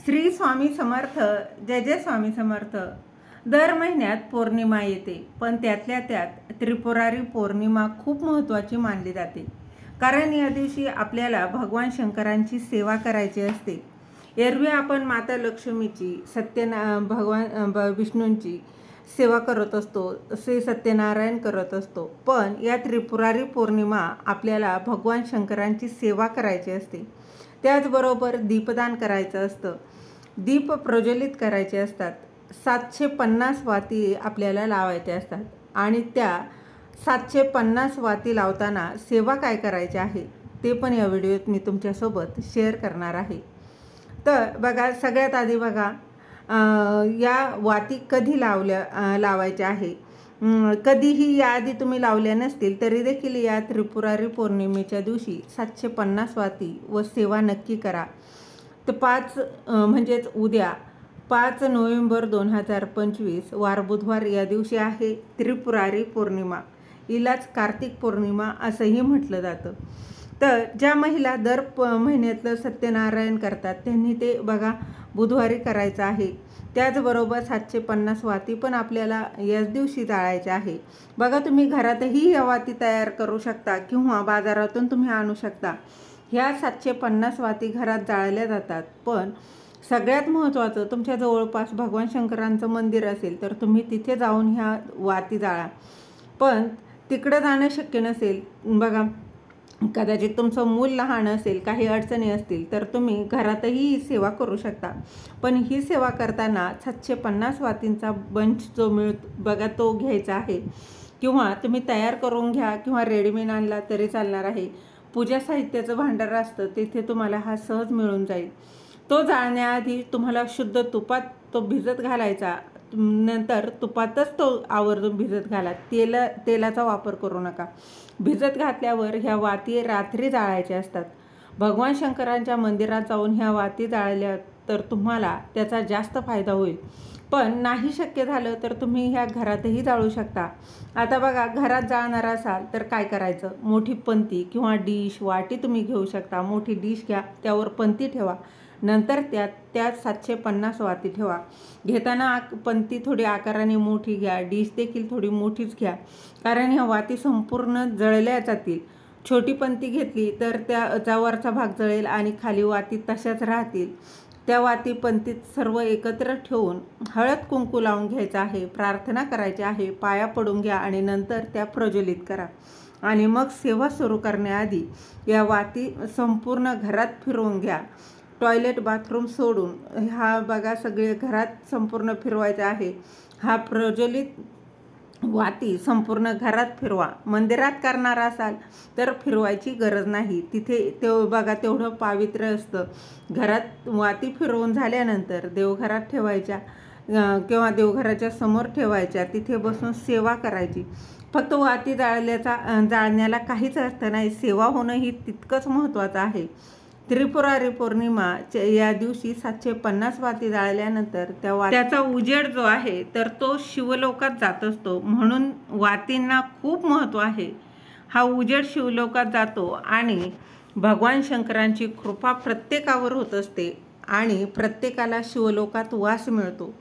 श्री स्वामी समर्थ. जय जय स्वामी समर्थ. दर महिन्यात पौर्णिमा येते, पण त्यातल्या त्यात त्रिपुरारी पौर्णिमा खूप महत्त्वाची मानली जाते. कारण या दिवशी आपल्याला भगवान शंकरांची सेवा करायची असते. एरवी आपण माता लक्ष्मीची, भगवान विष्णूंची सेवा करत असतो, श्री सत्यनारायण करत असतो. पण या त्रिपुरारी पौर्णिमा आपल्याला भगवान शंकरांची सेवा करायची असते. त्याचबरोबर दीपदान करायचं असतं, दीप प्रज्वलित करायचे असतात. 750 वाती आपल्याला लावायच्या असतात आणि त्या 750 वाती लावताना सेवा काय करायची आहे ते पण या व्हिडिओत मी तुमच्यासोबत शेअर करणार आहे. तर बघा, सगळ्यात आधी बघा, या वाती कधी लावायच्या आहे. कधीही याआधी तुम्ही लावल्या नसतील तरी देखील या त्रिपुरारी पौर्णिमेच्या दिवशी 750 वाती व सेवा नक्की करा. तर 5 म्हणजेच उद्या 5 नोव्हेंबर 2025 वार बुधवार या दिवशी आहे त्रिपुरारी पौर्णिमा. हिलाच कार्तिक पौर्णिमा असंही म्हटलं जातं. तर ज्या महिला दर महिन्यातलं सत्यनारायण करतात त्यांनी ते बघा बुधवारी करायचं आहे. त्याचबरोबर 750 वाती पण आपल्याला याच दिवशी जाळायच्या आहे. बघा, तुम्ही घरातही या वाती तयार करू शकता किंवा बाजारातून तुम्ही आणू शकता. ह्या 750 वाती घरात जाळल्या जातात. पण सगळ्यात महत्त्वाचं, तुमच्या जवळपास भगवान शंकरांचं मंदिर असेल तर तुम्ही तिथे जाऊन ह्या वाती जाळा. पण तिकडं जाणं शक्य नसेल, बघा कदाचित तुमचं मूल लहान असेल, काही अडचणी असतील, तर तुम्ही घरातही ही सेवा करू शकता. पण ही सेवा करताना 750 वातींचा बंच जो बघा तो घ्यायचा आहे, किंवा तुम्ही तयार करून घ्या किंवा रेडीमेड आणला तरी चालणार आहे. पूजा साहित्याचं भांडार असतं तिथे तुम्हाला हा सहज मिळून जाईल. तो जाळण्याआधी तुम्हाला शुद्ध तुपात तो भिजत घालायचा. नंतर तुपातच तो आवर्जून भिजत घाला, तेलाचा वापर करू नका. भिजत घातल्यावर ह्या वाती रात्री जाळायच्या असतात. भगवान शंकरांच्या मंदिरात जाऊन ह्या वाती जाळल्या तर तुम्हाला त्याचा जास्त फायदा होईल. पण नाही शक्य झालं तर तुम्ही ह्या घरातही जाळू शकता. आता बघा, घरात जाळणार असाल तर काय करायचं, मोठी पंती किंवा डिश वाटी तुम्ही घेऊ शकता. मोठी डिश घ्या, त्यावर पंती ठेवा, नंतर त्यात 750 वाती ठेवा. घेताना पंती थोडी आकाराने मोठी घ्या, डिश देखील थोडी मोठीच घ्या, कारण ह्या वाती संपूर्ण जळल्या जातील. छोटी पंती घेतली तर त्याचा वरचा भाग जळेल आणि खाली वाती तशाच राहतील. त्या वाती पंतीत सर्व एकत्र ठेवून हळद कुंकू लावून घ्यायचं आहे, प्रार्थना करायची आहे, पाया पडून घ्या आणि नंतर त्या प्रज्वलित करा. आणि मग सेवा सुरू करण्याआधी या वाती संपूर्ण घरात फिरवून घ्या. टॉयलेट बाथरूम सोडून हा बघा सगळे घरात संपूर्ण फिरवायचा आहे. हा प्रज्वलित वाती संपूर्ण घरात फिरवा. मंदिरात करणार असाल तर फिरवायची गरज नाही, तिथे बघा तेवढं पावित्र्य असतं. घरात वाती फिरवून झाल्यानंतर देवघरात ठेवायच्या किंवा देवघराच्या समोर ठेवायच्या, तिथे बसून सेवा करायची. फक्त वाती जाळण्याला काहीच अर्थ नाही, सेवा होणं ही तितकंच महत्त्वाचं आहे. त्रिपुरारी पौर्णिमा या दिवशी 750 वाती जाळल्यानंतर त्याचा उजेड जो आहे तर तो शिवलोकात जात असतो. म्हणून वातींना खूप महत्त्व आहे. हा उजेड शिवलोकात जातो आणि भगवान शंकरांची कृपा प्रत्येकावर होत असते आणि प्रत्येकाला शिवलोकात वास मिळतो.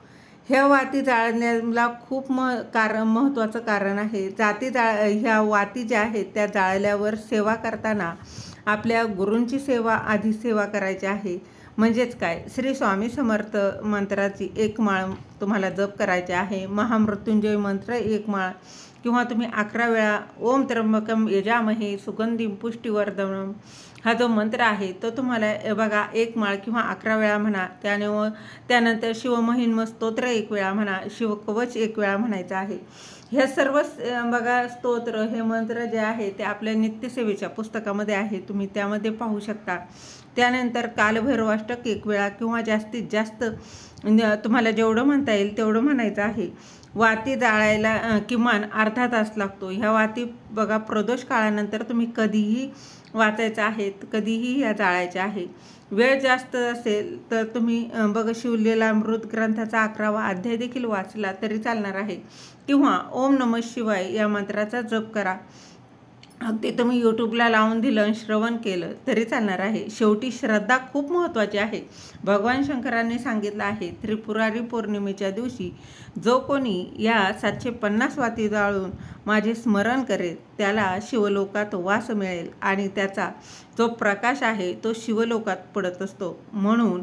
ह्या वाती जाळण्याला खूप महत्त्वाचं कारण आहे. ह्या वाती ज्या आहेत त्या जाळल्यावर सेवा करताना आपल्या गुरूंची सेवा करायची आहे. म्हणजेच काय, श्री स्वामी समर्थ मंत्राची 1 माळ तुम्हाला जप करायची आहे. महामृत्युंजय मंत्र 1 माळ किंवा तुम्ही 11 वेळा ओम त्र्यंबकम यजामहे सुगंधिं पुष्टिवर्धनम हा जो मंत्र आहे तो तुम्हाला बघा 1 माळ किंवा 11 वेळा म्हणा. त्यानंतर शिवमहिन्म स्तोत्र 1 वेळा म्हणा, शिवकवच 1 वेळा म्हणायचं आहे. हे सर्व बघा स्तोत्र, हे मंत्र जे आहे ते आपल्या नित्यसेवेच्या पुस्तकामध्ये आहे, तुम्ही त्यामध्ये पाहू शकता. त्यानंतर कालभैरवाष्टक 1 वेळा किंवा जास्तीत जास्त तुम्हाला जेवढं म्हणता येईल तेवढं म्हणायचं आहे. वाती जाळायला किमान अर्धा तास लागतो. ह्या वाती बघा प्रदोष काळानंतर तुम्ही कधीही वाचायचं आहे, कधीही ह्या जाळायच्या आहे. वेळ जास्त असेल तर तुम्ही बघा शिवलीलामृत ग्रंथाचा 11वा अध्याय देखील वाचला तरी चालणार आहे, किंवा ओम नमः शिवाय या मंत्राचा जप करा. अगदी तुम्ही यूट्यूबला लावून दिलं आणि श्रवण केलं तरी चालणार आहे. शेवटी श्रद्धा खूप महत्त्वाची आहे. भगवान शंकरांनी सांगितलं आहे, त्रिपुरारी पौर्णिमेच्या दिवशी जो कोणी या 750 वाती जाळून माझे स्मरण करेल त्याला शिवलोकात वास मिळेल आणि त्याचा जो प्रकाश आहे तो शिवलोकात पडत असतो. म्हणून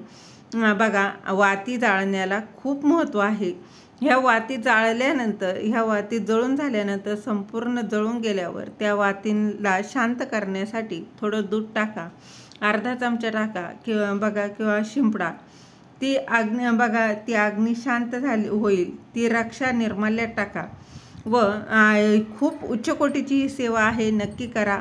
बघा, वाती जाळण्याला खूप महत्त्व आहे. ह्या वाती जाळल्यानंतर, ह्या वाती जळून झाल्यानंतर, संपूर्ण जळून गेल्यावर त्या वातींना शांत करण्यासाठी थोडं दूध टाका, अर्धा चमचा टाका किंवा शिंपडा. ती अग्नी शांत झाली होईल. ती रक्षा निर्माल्यात टाका व खूप उच्च कोटीची ही सेवा आहे, नक्की करा.